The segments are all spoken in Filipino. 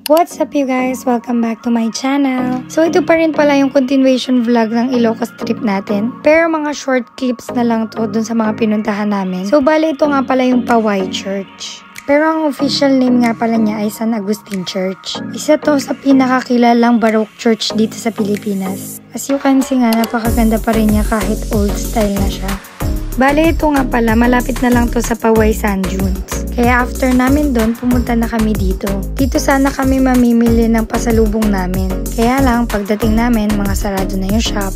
What's up you guys? Welcome back to my channel. So ito pa rin pala yung continuation vlog ng Ilocos trip natin. Pero mga short clips na lang to dun sa mga pinuntahan namin. So bale ito nga pala yung Paway Church. Pero ang official name nga pala niya ay San Agustin Church. Isa to sa pinakakilalang Baroque church dito sa Pilipinas. As you can see nga, napakaganda pa rin niya kahit old style na siya. Bale ito nga pala, malapit na lang to sa Paway Sand Dunes. Kaya after namin doon, pumunta na kami dito. Dito sana kami mamimili ng pasalubong namin. Kaya lang, pagdating namin, mga sarado na yung shop.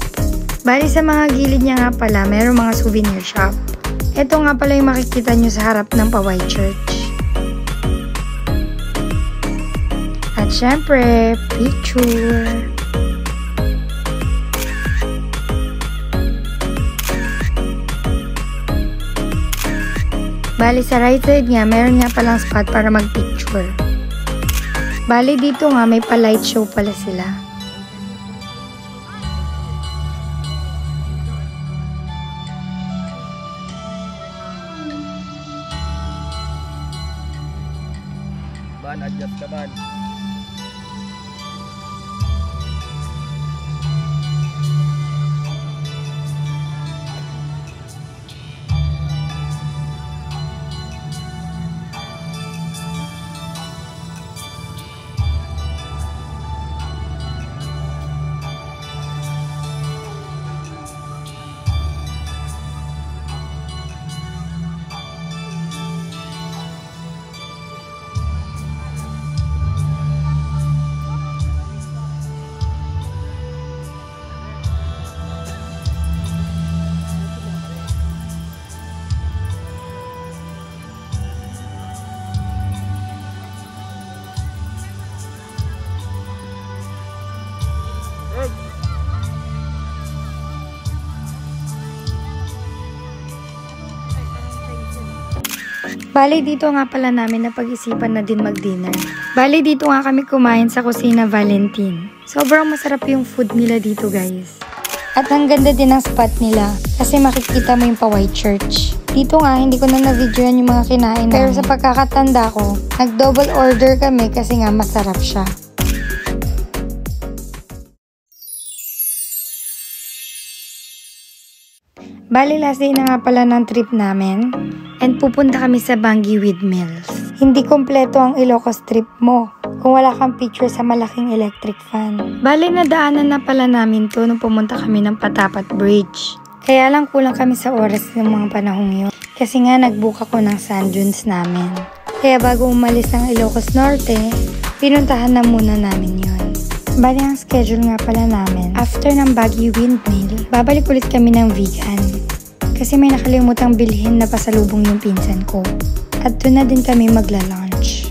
Bale sa mga gilid niya nga pala, mayroong mga souvenir shop. Ito nga pala yung makikita nyo sa harap ng Paway Church. At syempre, picture. Bali sa right side nga, meron nga palang spot para mag-picture. Bali dito nga, may pa-light show pala sila. Adjust ka man. Bali dito nga pala namin napag-isipan na din mag-dinner. Bali dito nga kami kumain sa Kusina Valentin. Sobrang masarap yung food nila dito guys. At ang ganda din ng spot nila kasi makikita mo yung Paway Church. Dito nga hindi ko na na-videoan yung mga kinain namin. Pero sa pagkakatanda ko, nag-double order kami kasi nga masarap siya. Bali last day na nga pala ng trip namin and pupunta kami sa Bangi Windmills. Hindi kompleto ang Ilocos trip mo kung wala kang picture sa malaking electric fan. Bali nadaanan na pala namin to nung pumunta kami ng Patapat Bridge. Kaya lang kulang kami sa oras ng mga panahong yun kasi nga nag-book ako ng sand dunes namin. Kaya bago umalis ng Ilocos Norte, pinuntahan na muna namin yun. Bali ang schedule nga pala namin, after ng Baguio Windmill, babalik ulit kami ng vegan. Kasi may nakalimutang bilhin na pasalubong yung pinsan ko. At doon na din kami magla-lunch.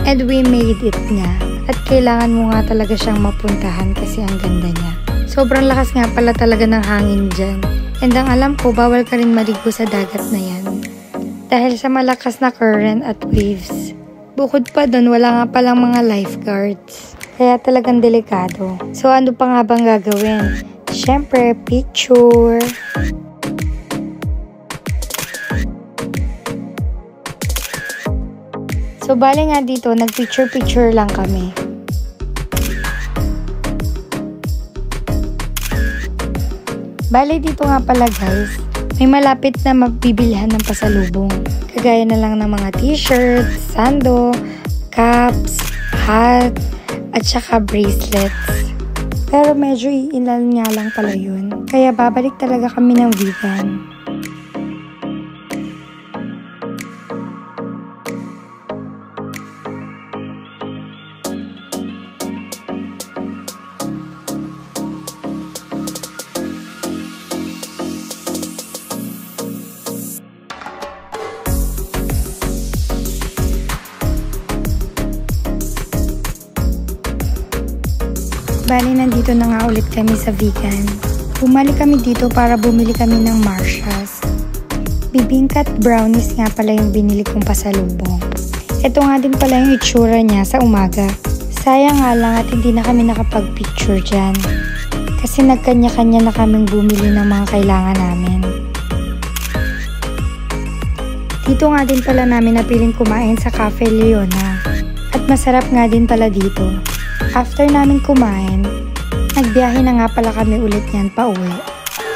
And we made it nga. At kailangan mo nga talaga siyang mapuntahan kasi ang ganda niya. Sobrang lakas nga pala talaga ng hangin dyan. And ang alam ko, bawal ka rin maligo sa dagat na yan. Dahil sa malakas na current at waves. Bukod pa doon, wala nga palang mga lifeguards. Kaya talagang delikado. So ano pa nga bang gagawin? Siyempre, picture. So, bali nga dito, nag-picture-picture lang kami. Bali dito nga pala guys, may malapit na magbibilhan ng pasalubong. Kagaya na lang ng mga t-shirts, sando, caps, hat, at saka bracelets. Pero medyo iilan nga lang pala yun. Kaya babalik talaga kami ng vegan. Bali, nandito na nga ulit kami sa vegan. Bumalik kami dito para bumili kami ng Marshalls. Bibingka at brownies nga pala yung binili kong pasalubong. Ito nga din pala yung itsura niya sa umaga. Sayang nga lang at hindi na kami nakapag-picture dyan. Kasi nagkanya-kanya na kaming bumili ng mga kailangan namin. Dito nga din pala namin napiling kumain sa Cafe Leona. At masarap nga din pala dito. After namin kumain, nagbiyahe na nga pala kami ulit niyan pauwi.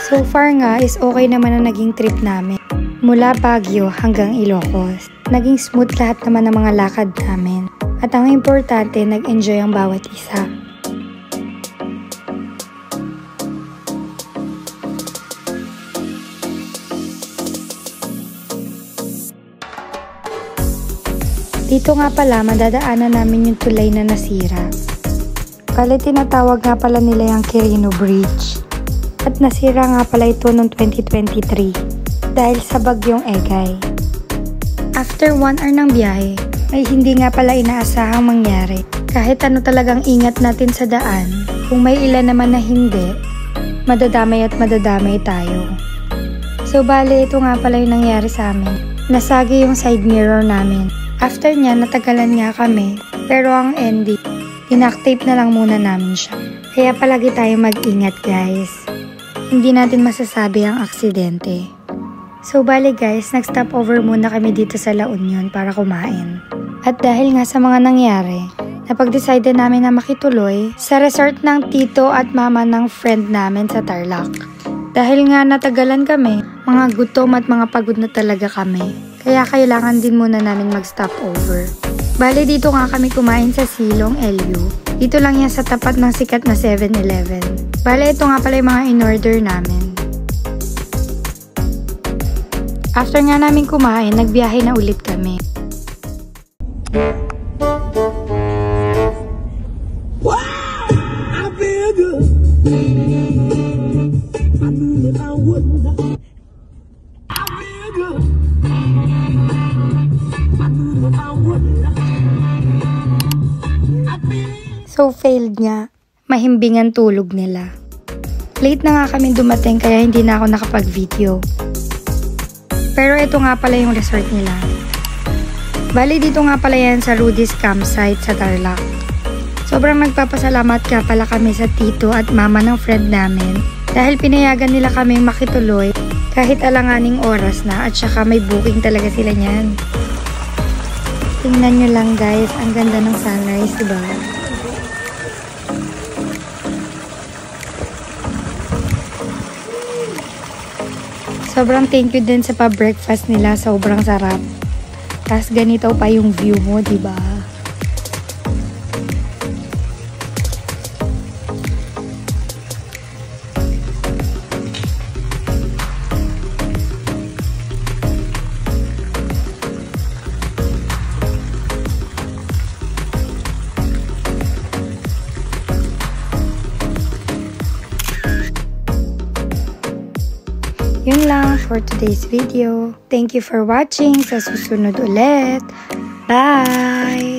So far nga is okay naman ang naging trip namin. Mula Baguio hanggang Ilocos. Naging smooth lahat naman ng mga lakad namin. At ang importante, nag-enjoy ang bawat isa. Dito nga pala, madadaanan namin yung tulay na nasira. Kali tinatawag nga pala nila yung Quirino Bridge. At nasira nga pala ito noong 2023 dahil sa bagyong Egay. After 1 hour ng biyahe, ay hindi nga pala inaasahang mangyari. Kahit ano talagang ingat natin sa daan, kung may ilan naman na hindi, madadamay at madadamay tayo. So bale, ito nga pala yung nangyari sa amin. Nasagi yung side mirror namin. After niya, natagalan nga kami, pero ang ending, inactape na lang muna namin siya. Kaya palagi tayo mag-ingat guys. Hindi natin masasabi ang aksidente. So bale guys, nag-stop over muna kami dito sa La Union para kumain. At dahil nga sa mga nangyari, napag-decide namin na makituloy sa resort ng tito at mama ng friend namin sa Tarlac. Dahil nga natagalan kami, mga gutom at mga pagod na talaga kami. Kaya kailangan din muna namin mag-stop over. Bale dito nga kami kumain sa Silong LU. Dito lang yan sa tapat ng sikat na 7-Eleven. Bale ito nga pala yung mga in-order namin. After nga namin kumain, nagbiyahe na ulit kami. Wow! I feel good. I knew that I wouldn't. I feel good. I knew that I wouldn't. So failed nga. Mahimbingan tulog nila. Late na nga kami dumating kaya hindi na ako nakapag-video. Pero ito nga pala yung resort nila. Bali dito nga pala yan sa Rudy's Campsite sa Tarlac. Sobrang nagpapasalamat ka pala kami sa tito at mama ng friend namin dahil pinayagan nila kaming makituloy kahit alanganing oras na at saka may booking talaga sila niyan. Tingnan nyo lang guys, ang ganda ng sunrise, diba? Sobrang thank you din sa pa-breakfast nila, sobrang sarap. Tapos ganito pa yung view mo, diba? Yun lang for today's video. Thank you for watching. Sa susunod ulit. Bye!